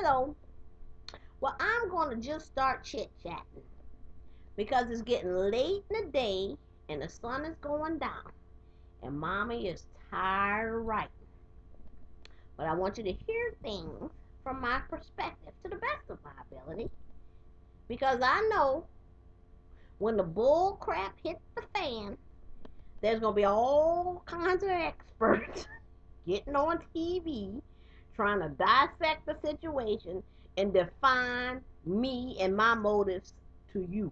though, well, I'm going to just start chit-chatting because it's getting late in the day and the sun is going down and mommy is tired of writing. But I want you to hear things from my perspective to the best of my ability because I know when the bull crap hits the fan, there's going to be all kinds of experts getting on TV trying to dissect the situation and define me and my motives to you.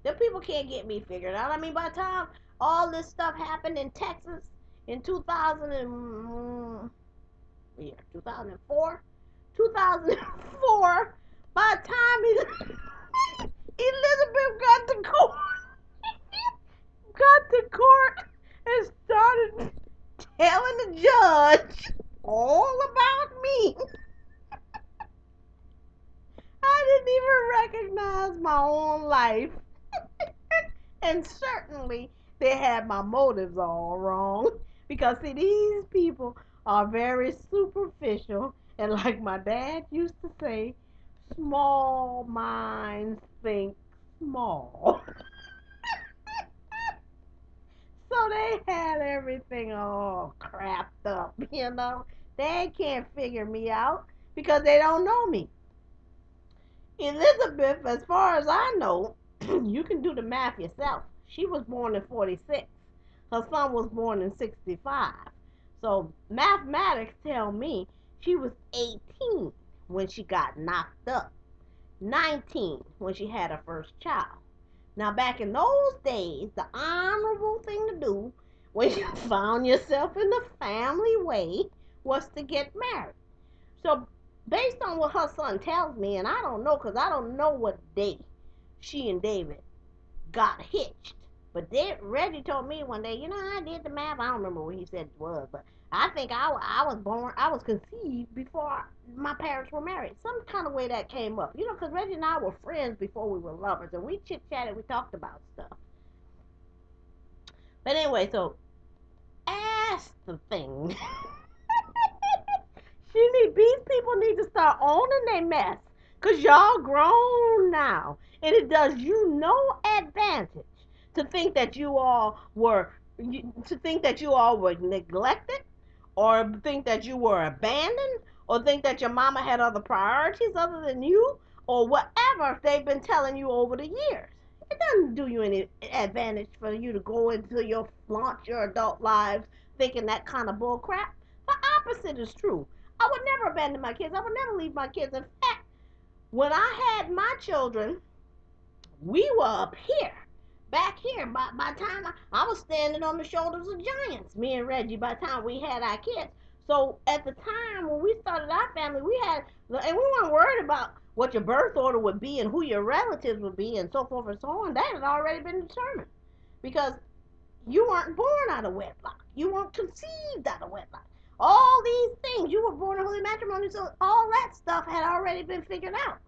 The people can't get me figured out. I mean, by the time all this stuff happened in Texas in 2004, 2004, by the time Elizabeth got to court and started telling the judge all about me, I didn't even recognize my own life. And certainly they had my motives all wrong. Because, see, these people are very superficial. And like my dad used to say, small minds think small. So they had everything all crapped up, you know. They can't figure me out because they don't know me. Elizabeth, as far as I know, you can do the math yourself. She was born in 46. Her son was born in 65. So mathematics tell me she was 18 when she got knocked up. 19 when she had her first child. Now back in those days, the honorable thing to do when you found yourself in the family way was to get married. So based on what her son tells me, and I don't know because I don't know what day she and David got hitched. But Reggie told me one day, I did the math. I don't remember what he said it was, but I think I was conceived before my parents were married. Some kind of way that came up, because Reggie and I were friends before we were lovers, and we chit-chatted, we talked about stuff. But anyway, so ask the thing. These people need to start owning their mess, because y'all grown now, and it does you no advantage to think that you all were neglected, or think that you were abandoned, or think that your mama had other priorities other than you, or whatever they've been telling you over the years. It doesn't do you any advantage for you to go into launch your adult lives thinking that kind of bull crap. The opposite is true. I would never abandon my kids. I would never leave my kids. In fact, when I had my children, we were up here. Back here, by the time I was standing on the shoulders of giants, me and Reggie, by the time we had our kids. So at the time when we started our family, and we weren't worried about what your birth order would be and who your relatives would be and so forth and so on. That had already been determined. Because you weren't born out of wedlock. You weren't conceived out of wedlock. All these things, you were born in holy matrimony, so all that stuff had already been figured out.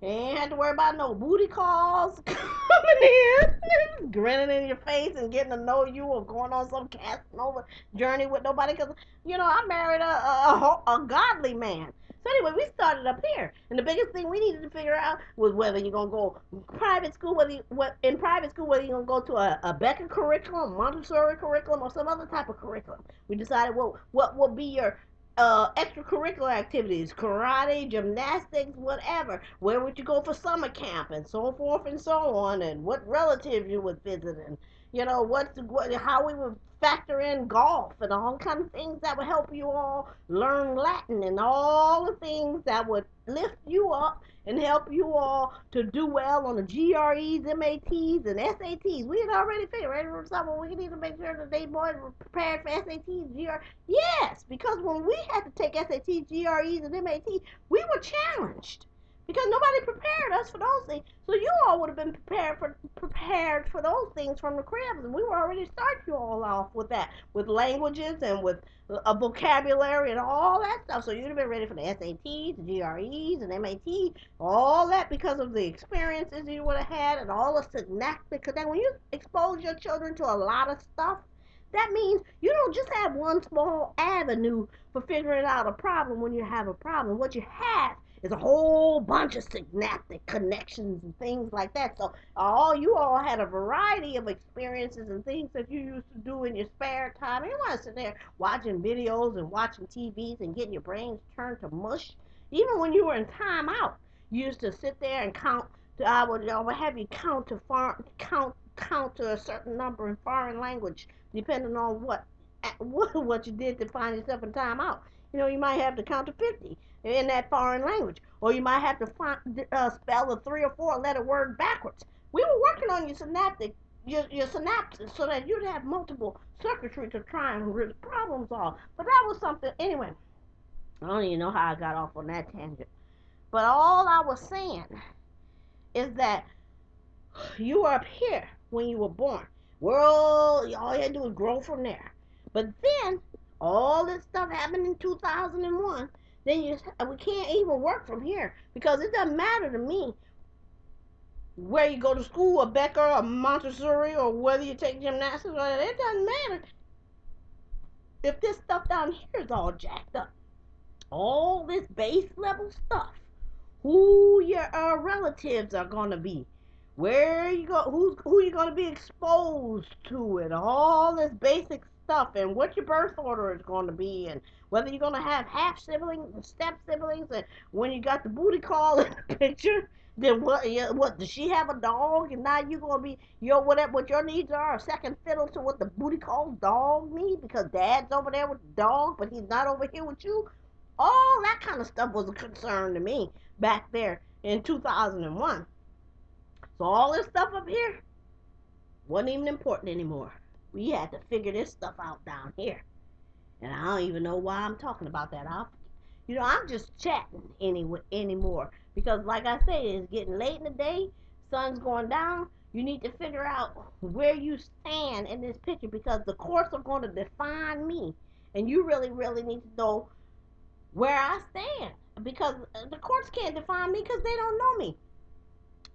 Ain't had to worry about no booty calls coming in, grinning in your face and getting to know you, or going on some Casanova journey with nobody. Because, I married a godly man. So anyway, we started up here. And the biggest thing we needed to figure out was whether you're going to go private school, whether you're going to go to a Becker curriculum, Montessori curriculum, or some other type of curriculum. We decided what will be your extracurricular activities, karate, gymnastics, whatever. Where would you go for summer camp, and so forth and so on, and what relatives you would visit, and how we would factor in golf and all kinds of things that would help you all learn Latin, and all the things that would lift you up and help you all to do well on the GREs, MATs, and SATs. We had already figured, right? We need to make sure that they boys were prepared for SATs, GREs. Yes, because when we had to take SATs, GREs, and MATs, we were challenged because nobody prepared us for those things. So you all would have been prepared for those things from the cribs, and we were already starting you all off with that, with languages and with a vocabulary and all that stuff. So you'd have been ready for the SATs, the GREs, and MATs, all that because of the experiences you would have had and all the synaptic. Because then when you expose your children to a lot of stuff, That means you don't just have one small avenue for figuring out a problem when you have a problem. What you have is a whole bunch of synaptic connections and things like that. So all you all had a variety of experiences and things that you used to do in your spare time. You want to sit there watching videos and watching TVs and getting your brains turned to mush. Even when you were in timeout, you used to sit there and count. I would have you count to a certain number in foreign language, depending on what you did to find yourself in timeout. You know, you might have to count to 50 in that foreign language, or you might have to spell a 3 or 4 letter word backwards. We were working on your synapses so that you'd have multiple circuitry to try and problem solve. But that was something anyway. I don't even know how I got off on that tangent. But all I was saying is that you were up here when you were born. World, all you had to do was grow from there. But then all this stuff happened in 2001. Then we can't even work from here because it doesn't matter to me where you go to school, a Becker, or Montessori, or whether you take gymnastics. It doesn't matter if this stuff down here is all jacked up. All this base level stuff, who your relatives are gonna be, where you go, who you gonna be exposed to, and all this basic stuff, and what your birth order is gonna be, and whether you're gonna have half siblings and step siblings, and when you got the booty call in the picture, then what does she have a dog, and now you gonna be your whatever what your needs are a second fiddle to what the booty calls dog need because dad's over there with the dog, but he's not over here with you. All that kind of stuff was a concern to me back there in 2001. So all this stuff up here wasn't even important anymore. We had to figure this stuff out down here. And I don't even know why I'm talking about that. I'm just chatting anymore. Because like I say, it's getting late in the day, sun's going down. You need to figure out where you stand in this picture because the courts are going to define me. And you really, really need to know where I stand because the courts can't define me because they don't know me.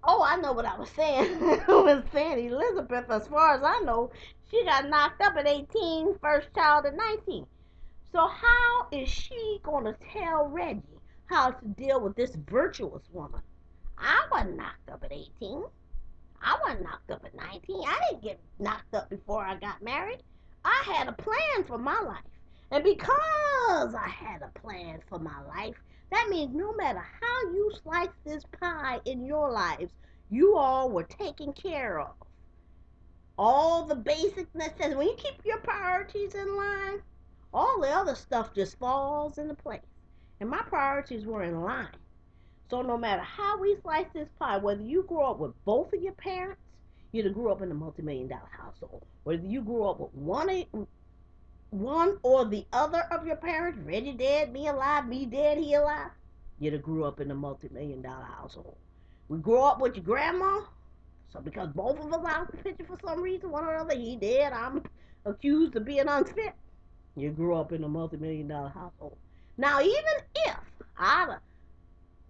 Oh, I know what I was saying. I was saying Elizabeth, as far as I know, she got knocked up at 18, first child at 19. So how is she going to tell Reggie how to deal with this virtuous woman? I wasn't knocked up at 18. I wasn't knocked up at 19. I didn't get knocked up before I got married. I had a plan for my life. And because I had a plan for my life, that means no matter how you slice this pie in your lives, you all were taken care of. All the basic necessities. When you keep your priorities in line, all the other stuff just falls into place. And my priorities were in line. So no matter how we slice this pie, whether you grew up with both of your parents, you either grew up in a multi-million-dollar household, whether you grew up with one or the other of your parents, Reggie dead, me alive, me dead, he alive, you either grew up in a multi-million-dollar household. We grew up with your grandma, so because both of us out the picture for some reason, one or other, he dead, I'm accused of being unfit. You grew up in a multi-million-dollar household. Now, even if I'd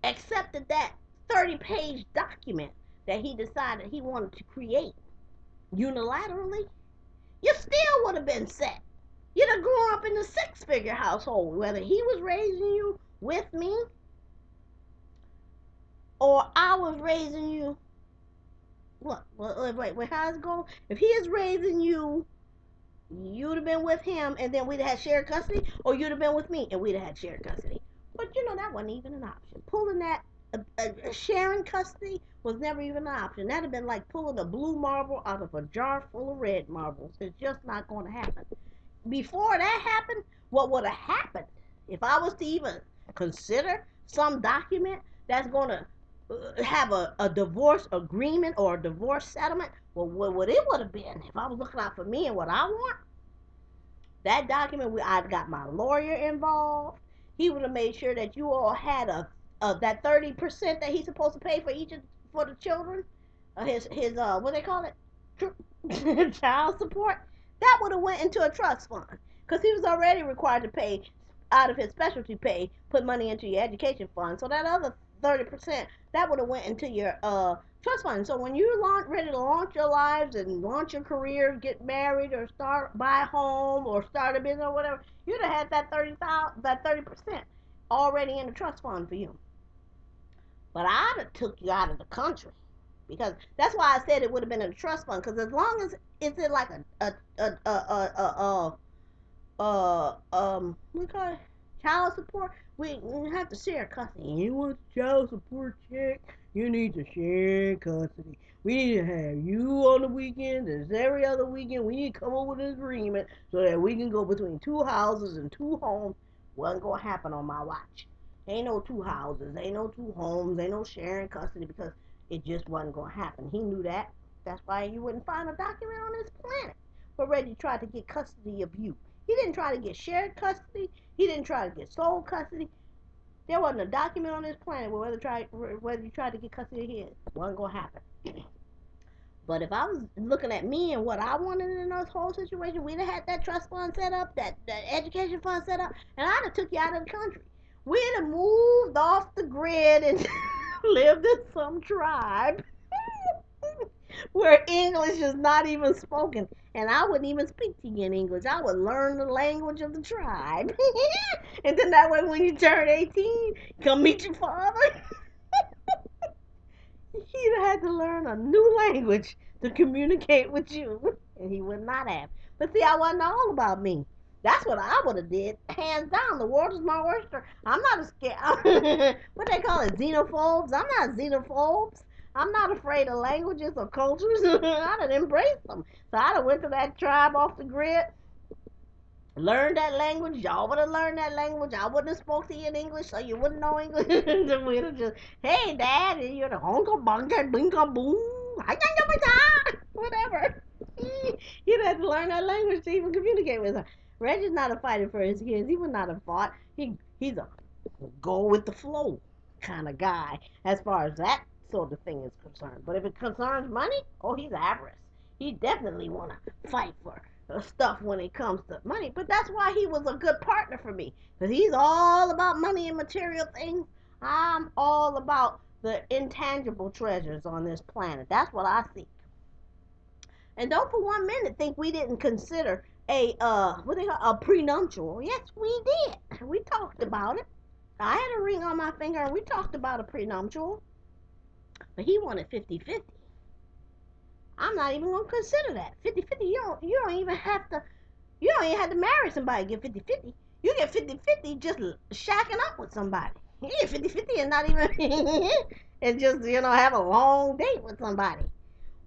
accepted that 30-page document that he decided he wanted to create unilaterally, you still would have been set. You'd have grown up in a six-figure household, whether he was raising you with me or I was raising you. What? Wait, how's it going? If he is raising you, you'd have been with him and then we'd have had shared custody, or you'd have been with me and we'd have had shared custody. But that wasn't even an option. Pulling that, sharing custody was never even an option. That'd have been like pulling a blue marble out of a jar full of red marbles. It's just not going to happen. Before that happened, what would have happened if I was to even consider some document that's going to have a divorce agreement or a divorce settlement? Well, what it would have been if I was looking out for me and what I want? That document, I'd got my lawyer involved. He would have made sure that you all had that 30% that he's supposed to pay for the children, his what they call it, child support. That would have went into a trust fund because he was already required to pay out of his specialty pay, put money into your education fund. So that other 30%, that would have went into your trust fund. So when you're ready to launch your lives and launch your career, get married or buy a home or start a business or whatever, you'd have had that 30% already in the trust fund for you. But I'd have took you out of the country, because that's why I said it would have been in a trust fund. Because as long as it's in like we call it child support, we have to share custody. You want the child support check? You need to share custody. We need to have you on the weekend as every other weekend. We need to come up with an agreement so that we can go between two houses and two homes. Wasn't gonna happen on my watch. Ain't no two houses, ain't no two homes, ain't no sharing custody, because it just wasn't gonna happen. He knew that. That's why you wouldn't find a document on this planet where Reggie tried to get custody of you. He didn't try to get shared custody. He didn't try to get sole custody. There wasn't a document on this planet where whether you tried to get custody of his. It wasn't gonna happen. But if I was looking at me and what I wanted in this whole situation, we'd have had that trust fund set up, that education fund set up, and I'd have took you out of the country. We'd have moved off the grid and lived in some tribe where English is not even spoken. And I wouldn't even speak to you in English. I would learn the language of the tribe. And then that way when you turn 18, come meet your father. He'd have had to learn a new language to communicate with you. And he would not have. But see, I wasn't all about me. That's what I would have did. Hands down, the world is my oyster. I'm not a scared. What they call it, xenophobes? I'm not xenophobes. I'm not afraid of languages or cultures. I'd have embraced them. So I'd have went to that tribe off the grid, learned that language. Y'all would have learned that language. I wouldn't have spoke to you in English, so you wouldn't know English. We'd have just, hey, Dad, and you're the honka bunka binka boom, whatever. You'd have to learn that language to even communicate with her. Reggie's not a fighter for his kids. He would not have fought. He's a go with the flow kind of guy as far as that sort of thing is concerned. But if it concerns money, oh, he's avarice. He definitely want to fight for stuff when it comes to money. But that's why he was a good partner for me, because he's all about money and material things. I'm all about the intangible treasures on this planet. That's what I see. And don't for one minute think we didn't consider a prenuptial. Yes, we did. We talked about it. I had a ring on my finger and we talked about a prenuptial. But he wanted 50-50. I'm not even gonna consider that. 50-50, you don't even have to marry somebody to get 50-50. You get 50-50 just shacking up with somebody. You get 50-50 and not even and just, have a long date with somebody.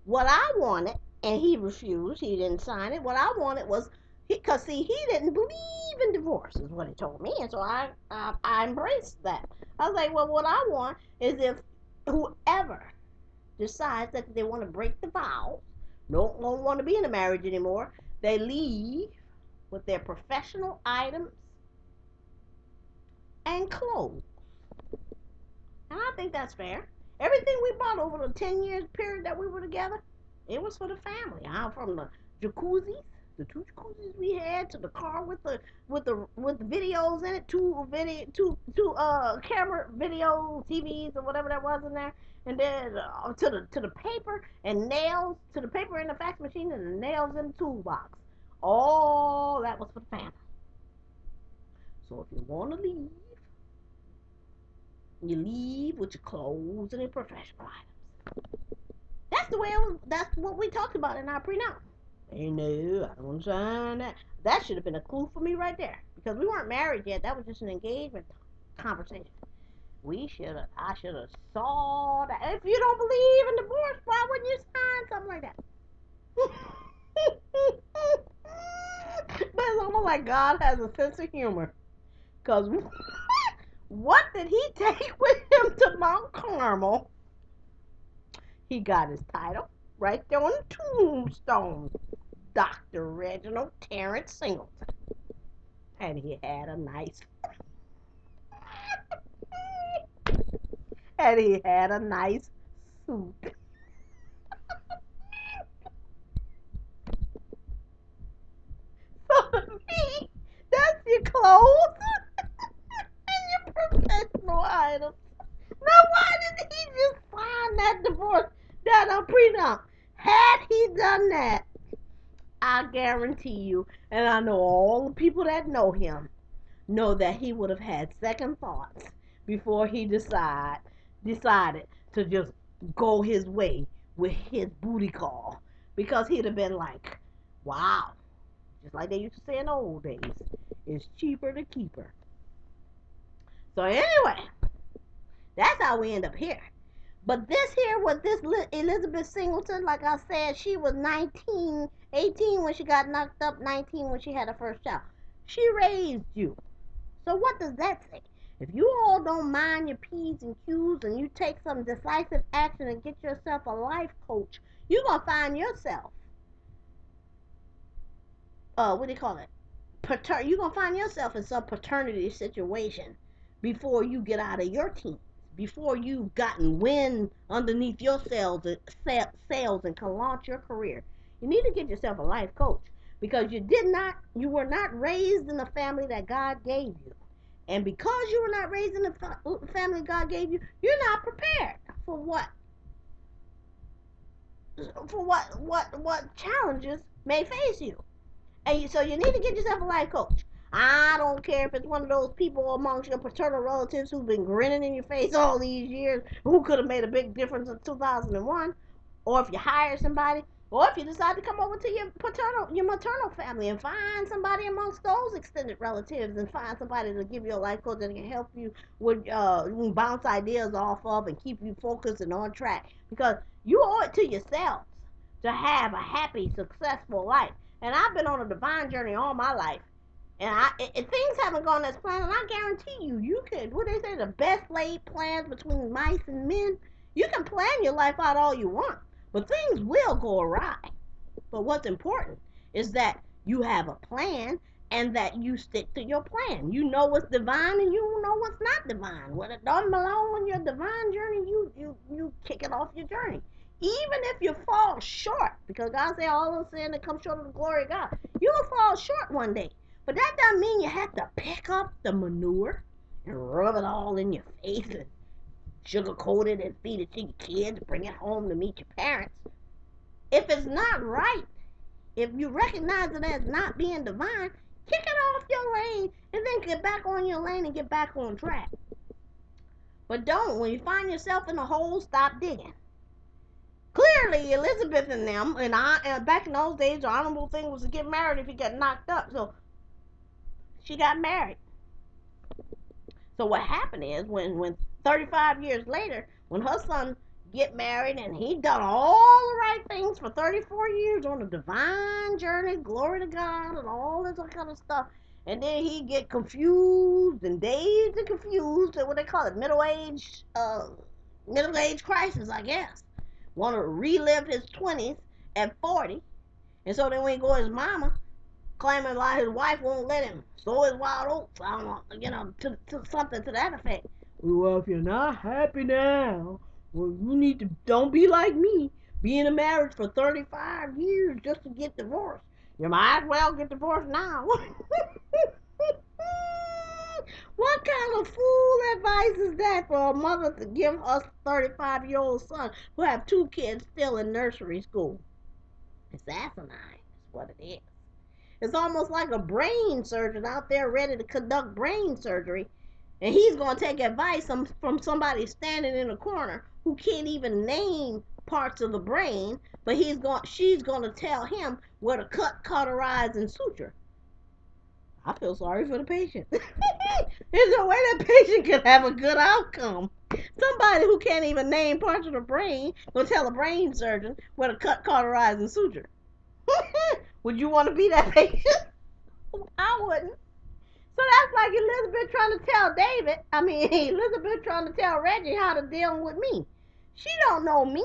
What I wanted, and he refused, he didn't sign it. What I wanted was, because see, he didn't believe in divorce, is what he told me, and so I embraced that. I was like, well, what I want is if whoever decides that they want to break the vows, don't want to be in a marriage anymore, they leave with their professional items and clothes. And I think that's fair. Everything we bought over the 10 years period that we were together, it was for the family. From the jacuzzis, the two jacuzzis we had, to the car with the videos in it, two camera video TVs or whatever that was in there, and then to the paper and nails, to the paper in the fax machine and the nails in the toolbox. All that was for the family. So if you want to leave, you leave with your clothes and your professional items. That's the way that's what we talked about in our prenup. Hey, no, I don't sign that. That should have been a clue for me right there, because we weren't married yet. That was just an engagement conversation. I should have saw that. If you don't believe in divorce, why wouldn't you sign something like that? But it's almost like God has a sense of humor, because what did he take with him to Mount Carmel? He got his title right there on the tombstone. Dr. Reginald Terrence Singleton. And he had a nice and he had a nice suit. So to me, that's your clothes and your professional items. Now done that, I guarantee you, and I know all the people that know him, know that he would have had second thoughts before he decided to just go his way with his booty call. Because he'd have been like, wow, just like they used to say in the old days, it's cheaper to keep her. So anyway, that's how we end up here. But this here with this Elizabeth Singleton, like I said, she was 19, 18 when she got knocked up, 19 when she had her first child. She raised you. So what does that say? If you all don't mind your P's and Q's and you take some decisive action and get yourself a life coach, you're going to find yourself, what do you call it? You're going to find yourself in some paternity situation before you get out of your teens, before you've gotten wind underneath your sails and can launch your career. You need to get yourself a life coach because you were not raised in the family that God gave you. And because you were not raised in the family God gave you, you're not prepared for what challenges may face you. And so you need to get yourself a life coach. I don't care if it's one of those people amongst your paternal relatives who've been grinning in your face all these years, who could have made a big difference in 2001, or if you hire somebody, or if you decide to come over to your maternal family and find somebody amongst those extended relatives and find somebody to give you a life coach that can help you with bounce ideas off of and keep you focused and on track. Because you owe it to yourselves to have a happy, successful life. And I've been on a divine journey all my life. And if things haven't gone as planned, and I guarantee you, you could, what they say, the best laid plans between mice and men, you can plan your life out all you want. But things will go awry. But what's important is that you have a plan and that you stick to your plan. You know what's divine and you know what's not divine. When it doesn't belong on your divine journey, you kick it off your journey. Even if you fall short, because God said all of sin that comes short of the glory of God, you'll fall short one day. But that doesn't mean you have to pick up the manure and rub it all in your face and sugarcoat it and feed it to your kids, bring it home to meet your parents. If it's not right, if you recognize it as not being divine, kick it off your lane and then get back on your lane and get back on track. But don't, when you find yourself in a hole, stop digging. Clearly, Elizabeth and them, and back in those days, the honorable thing was to get married if you got knocked up. So she got married. So what happened is when 35 years later, when her son get married and he done all the right things for 34 years on a divine journey, glory to God and all this other kind of stuff, and then he get confused and dazed and confused and what they call it, middle age crisis, I guess. Want to relive his 20s at 40, and so then when he go his mama, claiming like his wife won't let him sow his wild oats. I don't know, to something to that effect. Well, if you're not happy now, well, you need to, don't be like me, be in a marriage for 35 years just to get divorced. You might as well get divorced now. What kind of fool advice is that for a mother to give us 35-year-old son who have two kids still in nursery school? It's asinine, is what it is. It's almost like a brain surgeon out there ready to conduct brain surgery, and he's going to take advice from somebody standing in a corner who can't even name parts of the brain, but she's going to tell him where to cut, cauterize, and suture. I feel sorry for the patient. There's no way that patient can have a good outcome. Somebody who can't even name parts of the brain will tell a brain surgeon where to cut, cauterize, and suture. Would you want to be that patient? I wouldn't. So that's like Elizabeth trying to tell Elizabeth trying to tell Reggie how to deal with me. She don't know me.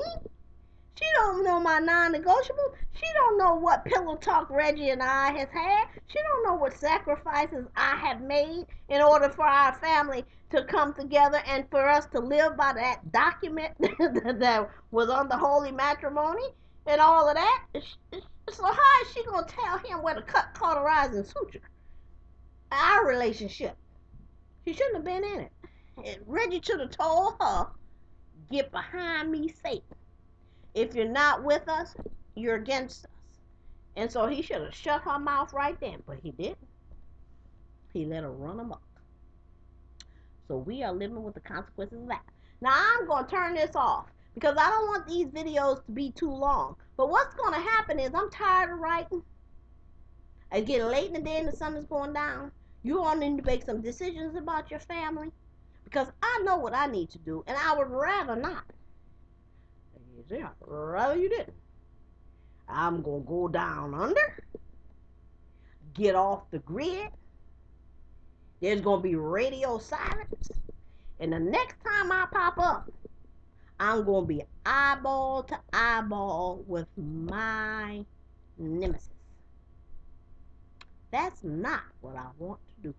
She don't know my non-negotiable. She don't know what pillow talk Reggie and I has had. She don't know what sacrifices I have made in order for our family to come together and for us to live by that document that was on the holy matrimony and all of that. So how is she going to tell him where to cut, cauterize, and suture? Our relationship. She shouldn't have been in it. And Reggie should have told her, get behind me, Satan. If you're not with us, you're against us. And so he should have shut her mouth right then, but he didn't. He let her run amok. So we are living with the consequences of that. Now I'm going to turn this off because I don't want these videos to be too long. But what's going to happen is I'm tired of writing. It's getting late in the day and the sun is going down. You all need to make some decisions about your family because I know what I need to do, and I would rather not. I'd rather you didn't. I'm going to go down under, get off the grid. There's going to be radio silence. And the next time I pop up, I'm going to be eyeball to eyeball with my nemesis. That's not what I want to do.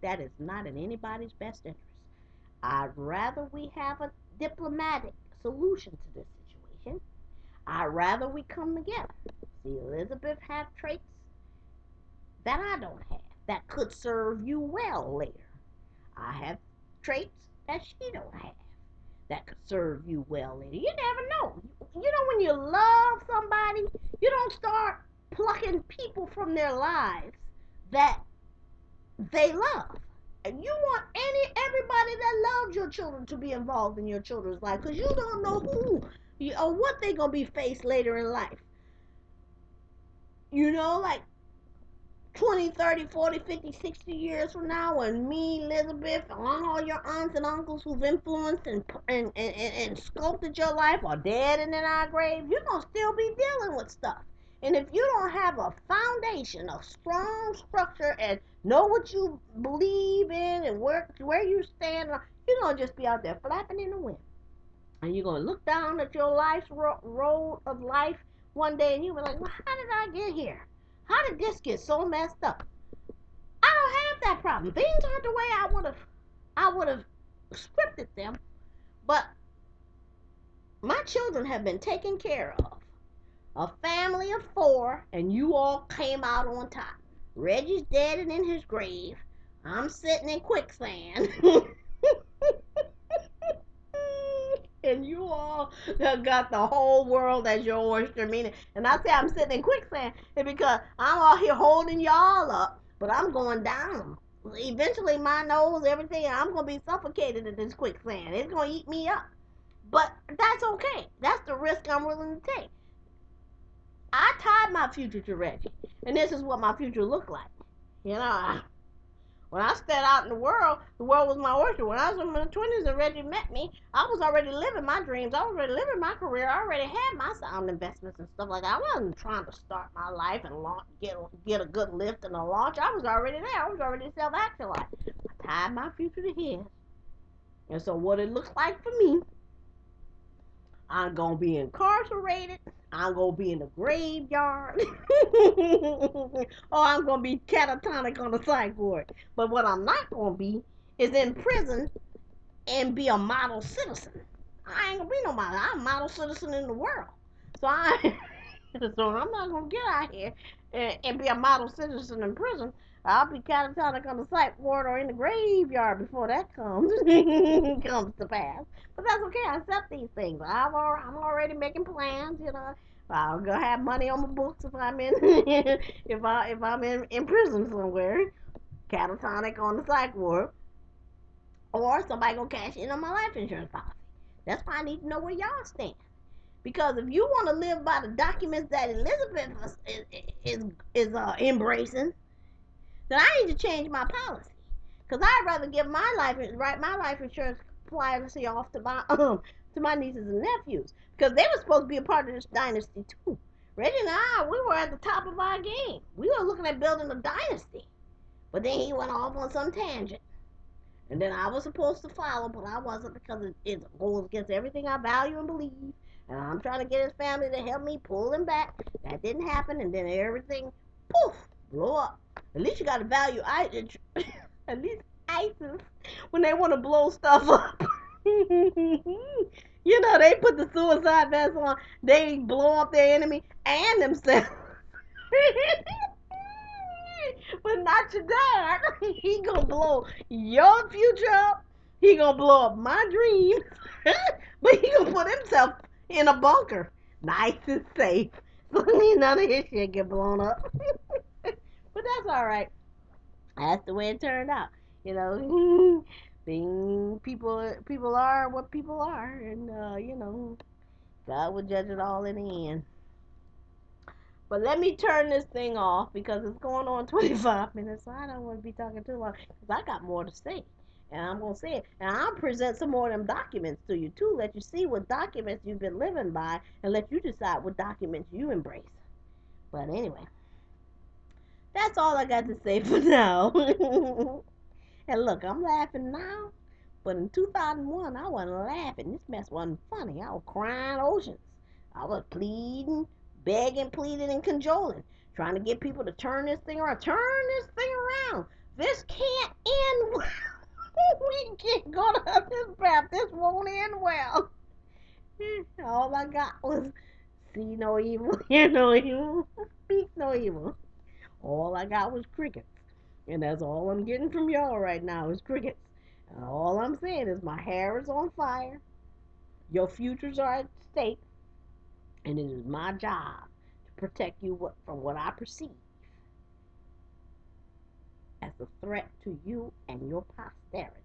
That is not in anybody's best interest. I'd rather we have a diplomatic solution to this situation. I'd rather we come together. See, Elizabeth have traits that I don't have that could serve you well later. I have traits that she don't have that could serve you well later. You never know. You know, when you love somebody, you don't start plucking people from their lives that they love. And you want everybody that loves your children to be involved in your children's life because you don't know who or what they're going to be faced later in life. You know, like 20, 30, 40, 50, 60 years from now, when me, Elizabeth, and all your aunts and uncles who've influenced and sculpted your life are dead and in our grave, you're going to still be dealing with stuff. And if you don't have a foundation, a strong structure, and know what you believe in and where you stand, you're going to just be out there flapping in the wind. And you're going to look down at your life's road of life one day and you'll be like, well, how did I get here? How did this get so messed up? I don't have that problem. Things aren't the way I would have scripted them, but my children have been taken care of. A family of 4, and you all came out on top. Reggie's dead and in his grave. I'm sitting in quicksand. And you all got the whole world as your oyster. Meaning, and I say I'm sitting in quicksand because I'm out here holding y'all up, but I'm going down. Eventually, my nose, everything, I'm going to be suffocated in this quicksand. It's going to eat me up. But that's okay. That's the risk I'm willing to take. I tied my future to Reggie, and this is what my future looked like. You know, when I stepped out in the world was my oyster. When I was in my 20s and Reggie met me, I was already living my dreams. I was already living my career. I already had my sound investments and stuff like that. I wasn't trying to start my life and launch, get a good lift and a launch. I was already there. I was already self-actualized. I tied my future to his. And so what it looks like for me, I'm going to be incarcerated. I'm going to be in the graveyard. Or I'm going to be catatonic on the psych ward. But what I'm not going to be is in prison and be a model citizen. I ain't going to be no model. I'm a model citizen in the world. So so I'm not going to get out here and be a model citizen in prison. I'll be catatonic on the psych ward or in the graveyard before that comes to pass. But that's okay. I accept these things. I'm already making plans. You know, I'm gonna have money on my books if I'm in if I'm in prison somewhere, catatonic on the psych ward, or somebody gonna cash in on my life insurance policy. That's why I need to know where y'all stand. Because if you want to live by the documents that Elizabeth is embracing, then I need to change my policy. Because I'd rather give my life insurance policy off to my nieces and nephews. Because they were supposed to be a part of this dynasty too. Reggie and I, we were at the top of our game. We were looking at building a dynasty. But then he went off on some tangent. And then I was supposed to follow, but I wasn't because it goes against everything I value and believe. And I'm trying to get his family to help me pull him back. That didn't happen, and then everything, poof, blow up. At least you got to value at least ISIS when they want to blow stuff up. You know, they put the suicide vest on. They blow up their enemy and themselves. But not your dad. He gonna blow your future up. He gonna blow up my dreams. But he gonna put himself in a bunker. Nice and safe. None of his shit get blown up. But that's all right. That's the way it turned out. You know, being people are what people are, and God will judge it all in the end. But let me turn this thing off because it's going on 25 minutes. So I don't want to be talking too long because I got more to say. And I'm going to say it. And I'll present some more of them documents to you too. Let you see what documents you've been living by and let you decide what documents you embrace. But anyway, that's all I got to say for now. And look, I'm laughing now. But in 2001, I wasn't laughing. This mess wasn't funny. I was crying oceans. I was pleading, begging, pleading, and cajoling, trying to get people to turn this thing around. Turn this thing around. This can't end well. We can't go down this path. This won't end well. All I got was see no evil, hear no evil, speak no evil. All I got was crickets. And that's all I'm getting from y'all right now is crickets. And all I'm saying is my hair is on fire. Your futures are at stake. And it is my job to protect you from what I perceive as a threat to you and your posterity.